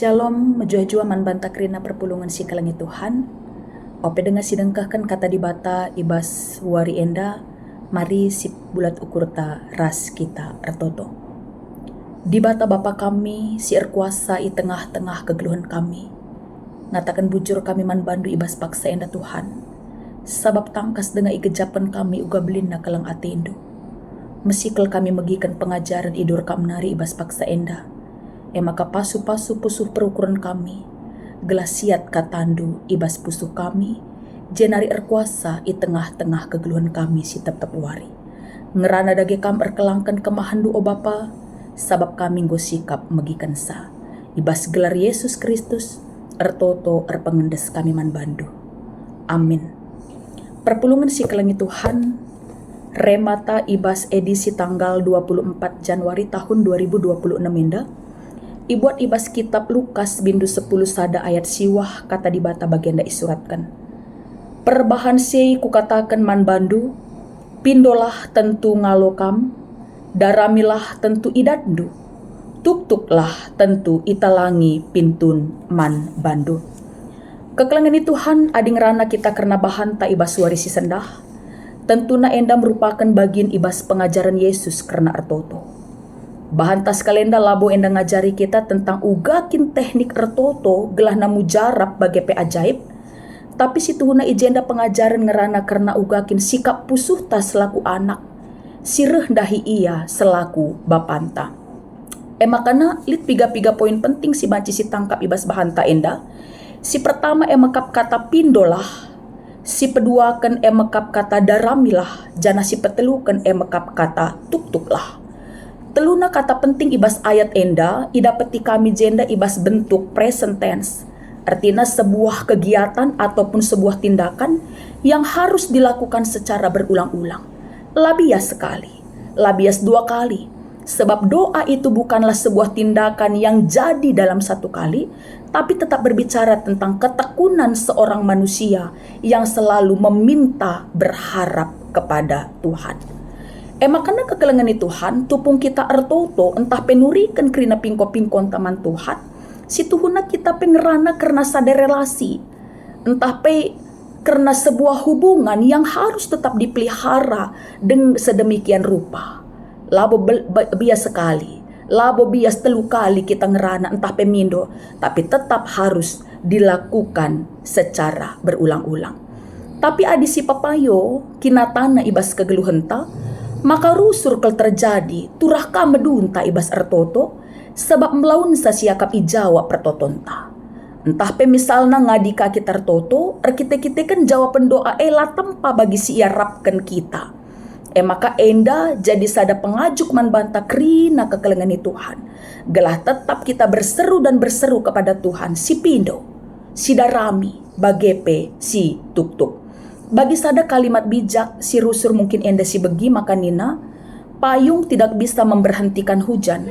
Shalom, menjua-jua man banta kerina perpulungan si kalangi Tuhan. Ope dengar sidengkahkan kata di bata ibas wari enda, mari si bulat ukurta ras kita ertoto. Di bata Bapa kami, si erkuasa i tengah-tengah kegeluhan kami. Ngatakan bujur kami man bandu ibas paksa enda Tuhan. Sabab tangkas dengan igejapan kami uga belina kalang atindu. Mesikal kami megikan pengajaran idur kamnari ibas paksa enda. Maka pasu-pasu pusuh perukuran kami, gelasiat katandu ibas pusuh kami, jenari erkuasa i tengah-tengah kegeluhan kami si tetap wari. Ngerana dage kam erkelangkan kemahandu o Bapa, sabab kami nggo sikap megikan sa. Ibas gelar Yesus Kristus, ertoto erpengendes kami man bandu. Amin. Perpulungan si kelangi Tuhan, Remata ibas edisi tanggal 24 Januari tahun 2026 indah. Ibuat ibas kitab Lukas bindu 10 sada ayat siwah kata di bata bagian da isuratkan. Perbahan sei kukatakan man bandu, pindolah tentu ngalokam, daramilah tentu idatdu, tuk-tuklah tentu italangi pintun man bandu. Kekelangan Tuhan ading rana kita karena bahan ta ibas warisi sendah, tentuna enda merupakan bagian ibas pengajaran Yesus karena ertoto. Bahan tas kalenda labo enda ngajari kita tentang ugakin teknik ertoto gelah namu jarap bagai pe ajaib. Tapi situhuna ijenda pengajaran ngerana karena ugakin sikap pusuh tas selaku anak. Sireh dahi ia selaku bapanta. Makana lit piga-piga poin penting si banci si tangkap ibas bahan ta enda. Si pertama emakap kata pindolah. Si kedua kan emakap kata daramilah. Jana si petelukan emakap kata tuk-tuklah. Teluna kata penting ibas ayat enda, idapeti kami jenda ibas bentuk present tense. Artinya sebuah kegiatan ataupun sebuah tindakan yang harus dilakukan secara berulang-ulang. Labias sekali, labias 2 kali. Sebab doa itu bukanlah sebuah tindakan yang jadi dalam 1 kali, tapi tetap berbicara tentang ketekunan seorang manusia yang selalu meminta berharap kepada Tuhan. Makanya kekelengan Tuhan, tupung kita ertoto, entah penurikan kerina pingko-pingkon taman Tuhan, si Tuhuna kita pengerana karena sadar relasi, entah karena sebuah hubungan yang harus tetap dipelihara dengan sedemikian rupa. Labo bias sekali, labo bias 3 kali kita ngerana entah pemindo, tapi tetap harus dilakukan secara berulang-ulang. Tapi adi si papayo, kinatana ibas kegeluhenta, maka rusur kel terjadi turah ka medunta ibas ertoto sebab melaun sa siakap ijawa pertotonta. Entah misalna ngadika kita ertoto erkite-kite kan jawaban doa ela tempa bagi si iarapkan kita. Maka enda jadi sada pengajuk man banta krina kekelengan Tuhan. Gelah tetap kita berseru dan berseru kepada Tuhan si pindo, si darami, bagepe, si tuk-tuk. Bagi sada kalimat bijak, si rusur mungkin enda si begi maka nina, payung tidak bisa memberhentikan hujan,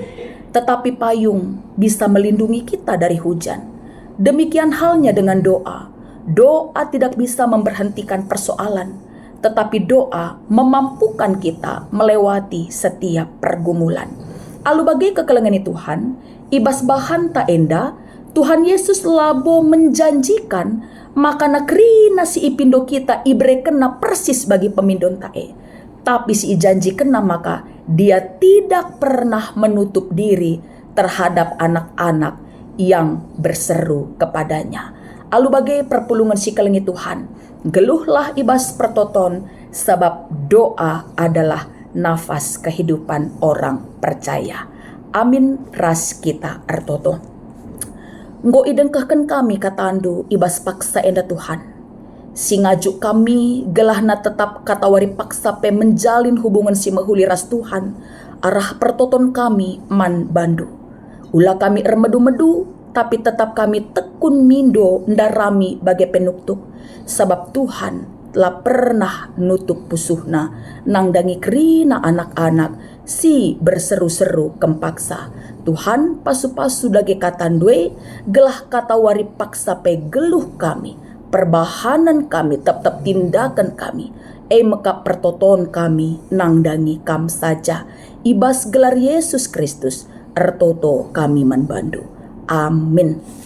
tetapi payung bisa melindungi kita dari hujan. Demikian halnya dengan doa. Doa tidak bisa memberhentikan persoalan, tetapi doa memampukan kita melewati setiap pergumulan. Alu bagi kekelengan Tuhan, ibas bahan ta enda, Tuhan Yesus labo menjanjikan maka nakrina si ipindo kita ibre kena persis bagi pemindon tae. Tapi si ijanji kena maka dia tidak pernah menutup diri terhadap anak-anak yang berseru kepadanya. Alu bagai perpulungan si kelengi Tuhan, geluhlah ibas pertoton sebab doa adalah nafas kehidupan orang percaya. Amin ras kita ertoto. Nggo idengkahkan kami katandu ibas paksa enda Tuhan. Si ngajuk kami gelahna tetap kata wari paksa pe menjalin hubungan si mahuli ras Tuhan. Arah pertoton kami man bandu. Ulah kami ermedu-medu tapi tetap kami tekun mindo ndarami bagai penuktuk. Sebab Tuhan telah pernah nutup pusuhna nangdangi kerina anak-anak si berseru-seru kempaksa. Tuhan pasu-pasu dage katandwe gelah kata wari paksa pe geluh kami, perbahanan kami tetap tindakan kami, meka pertoton kami nangdangi kam saja ibas gelar Yesus Kristus ertoto kami man bandu. Amin.